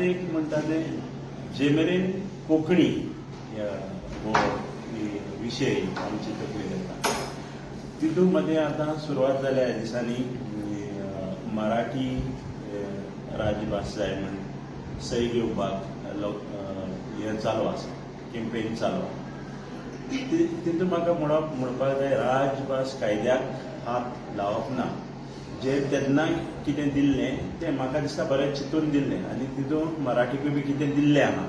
एक म्हणटा ते जे मेरेन कोंकणी हो विशय आमची तकली जाता तितून मध्ये आतां सुरवात जाल्या ह्या दिसांनी मराठी राजभास जाय म्हण सही घेवपाक हें चालू आसा कॅम्पेन चालू आसा तितून म्हाका म्हणपाक जाय राजभास कायद्याक हात लावप ना जे तेन्ना कितें दिल्लें तें म्हाका दिसता बरें चिंतून दिल्लें आनी तितून मराठीकूय बी कितें दिल्लें आहा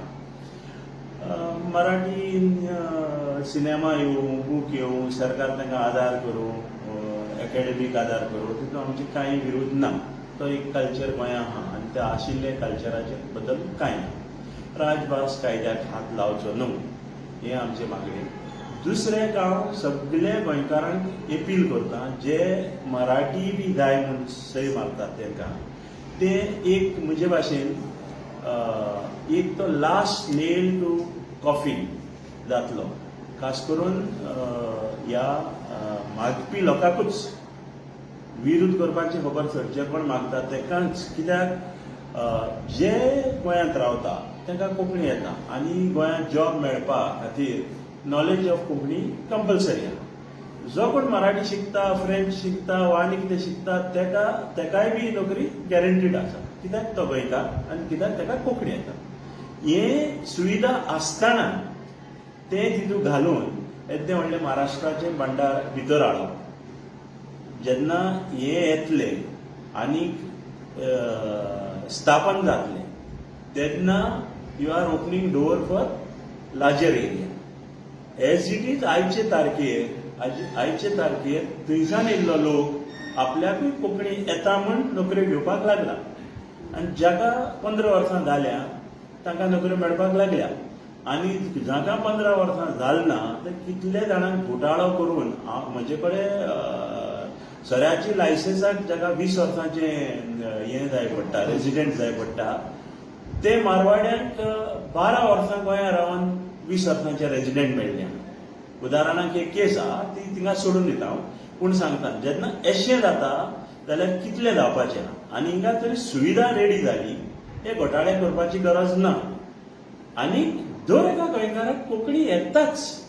मराठी सिनेमा येवं बूक येवं सरकार तांकां आदार करूं एकेडमीक आदार करूं तितून आमचे कांय विरोध ना तो एक कल्चर गोंयांत आहा आनी ते आशिल्ले कल्चराचे बद्दल कांय ना राजभास कायद्याक हात लावचो न्हू हें आमचें मागणें दुसरें हांव सगळे गोंयकारांक अपील करता जे मराठी बी जाय म्हूण सय मारतात तांकां ते एक म्हजे भाशेन एक तो लास्ट नेल टू कॉफीन जातलो खास करून ह्या मागपी लोकांकूच विरोध करपाची खबर सर जे कोण मागतात तांकांच कित्याक जे गोंयांत रावता तांकां कोंकणी येता आनी गोंयांत जॉब मेळपा खातीर नॉलेज ऑफ कोंकणी कंपल्सरी आहा जो कोण मराठी शिकता फ्रेंच शिकता वा आनी कितें शिकता तेकाय बी नोकरी गॅरंटीड आसा कित्याक तो गोंयकार आनी कित्याक ताका कोंकणी येता हे सुविधा आसतना ते तितून घालून येदे व्हडले महाराष्ट्राचे भांडार भितर हाडप जेन्ना हे येतले आनीक स्थापन जातले तेन्ना you are opening door for larger area as it is आयचे तारखेर थंयसान येयल्लो लोक आपल्याकूय कोंकणी येता म्हूण नोकऱ्यो घेवपाक लागला आनी जाका 15 वर्सां जाल्या तांकां नोकऱ्यो मेळपाक लागल्या आनी जाका 15 वर्सां जालना ते कितले जाणांक घोटाळो करून म्हजे कडेन सऱ्याची लायसन्साक जाका 20 वर्सांचें हें जाय पडटा रेजिडेंट जाय पडटा ते मारवाड्यांक 12 वर्सां गोंयांत रावन 20 वर्सांचे रेजिडेंट मेळ्ळे उदाहरणाक एक केस आहा ती थिंगा सोडून दिता हांव पूण सांगता जेन्ना अशें जाता जाल्यार कितलें जावपाचें ना आनी हिंगा तरी सुविधा रेडी जाली हे घोटाळे करपाची गरज ना आनी दर एका गोंयकाराक कोंकणी येताच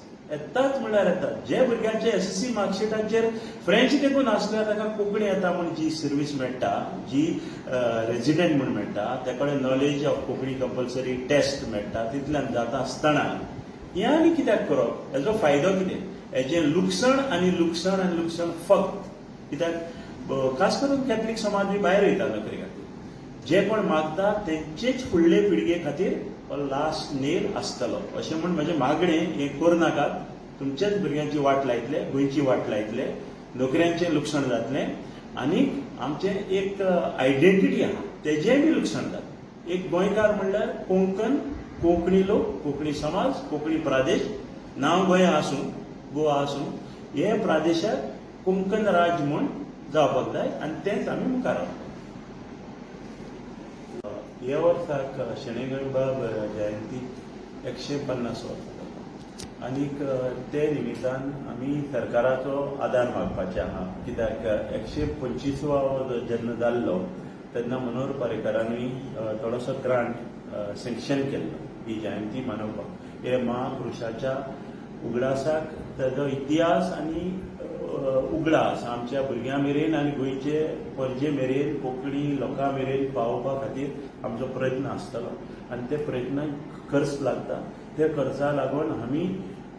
म्हळ्यार येता जे भुरग्यांचे एसएससी मार्कशिटाचेर फ्रेंच देखून आसल्यार ताका कोंकणी येता म्हूण जी सर्वीस मेळटा जी रेजिडेंट म्हूण मेळटा ते कडेन knowledge of Konkani compulsory test मेळटा तितल्यान जाता आसतना हें आनी कित्याक करप हेजो फायदो कितें हेजें लुकसाण आनी लुकसाण फक्त कित्याक खास करून कॅथलीक समाज बी भायर वयता नोकरी खातीर जे कोण मागता तेंचेच फुडले पिळगे खातीर लास्ट नेल आसतलो अशें म्हूण म्हजें मागणें हें करूं नाकात तुमचेच भुरग्यांची वाट लायतले गोंयची वाट लायतले नोकऱ्यांचें लुकसाण जातलें आनीक आमचें एक आयडेंटिटी आहा तेजेंय बी लुकसाण जाता एक गोंयकार म्हणल्यार कोंकणी लोक कोंकणी समाज कोंकणी प्रदेश नांव गोंय आसूं गोवा आसूं हे प्रदेशाक कोंकण राज म्हूण जावपाक जाय आनी तेंच आमी मुखार व्हरपाक ह्या वर्साक शेणेगळबाब जयंती 150 वर्सां आनीक ते निमित्तान आमी सरकाराचो आदार मागपाचे आहा कित्याक 125वो जेन्ना जाल्लो तेन्ना मनोहर पर्रीकरांनी थोडोसो ग्रांट सँक्शन केल्लो ही जयंती मनोवपाक हे महापुरुशाच्या उगडासाक ताजो इतिहास आनी उगडास आमच्या भुरग्यां मेरेन आनी गोंयचे परजे मेरेन कोंकणी लोकां मेरेन पावोवपा खातीर आमचो प्रयत्न आसतलो आनी ते प्रयत्न खर्च लागता ते खर्चा लागून आमी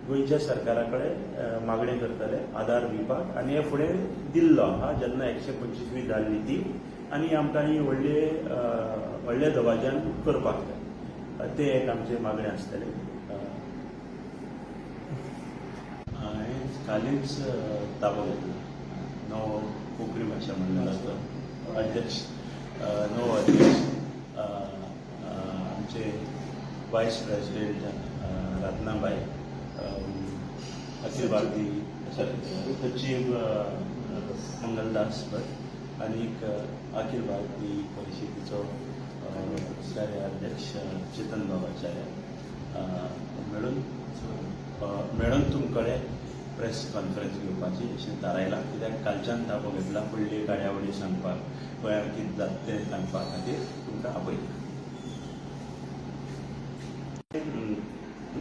गोंयच्या सरकारा कडेन मागणें करतले आदार दिवपाक आनी हे फुडें दिल्लो आहा जेन्ना 125वी जाल्ली ती आनी आमकां ही व्हडले दबाज्यान करपाक जाय ते एक आमचे मागणें आसतलें कालीच ताबो घेतला नवो कोंकणी भाशा मंडळाचो अध्यक्ष नवो अध्यक्ष आमचे वायस प्रेसिडेंट रत्नाबाई अखिल भारतीय सचिव मंगलदास भट आनीक अखिल भारतीय परिशदेचो अध्यक्ष चेतन बाबाचार्य मेळून तुमकडे प्रेस कॉन्फरन्स घेवपाची अशें थारायलां कित्याक कालच्यान ताबो घेतला फुडली कार्यावळी सांगपाक गोंयांत कितें जाता तें सांगपा खातीर तुमकां आपयता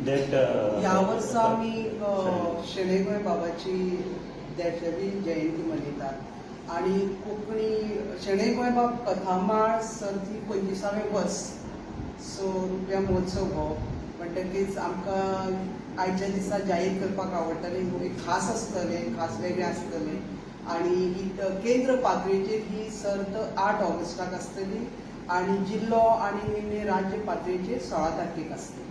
that ह्या वर्सा आमी शेणै गोंय बाबाची 150वी जयंती मनयतात आणि कोंकणी शेणै गोंय बाब कथामाळ सर्ती 25वें वर्स. सो रुपया महोत्सव हो म्हणटकीच आमकां आयच्या दिसा जाहीर करपाक आवडटलें, एक खास आसतलें, खास वेगळें आसतलें. आणि ही केंद्र पातळीचेर ही सर्त 8 ऑगस्टाक आसतली आणि जिल्लो आणि राज्य पातळीचेर 16 तारखेक आसतली.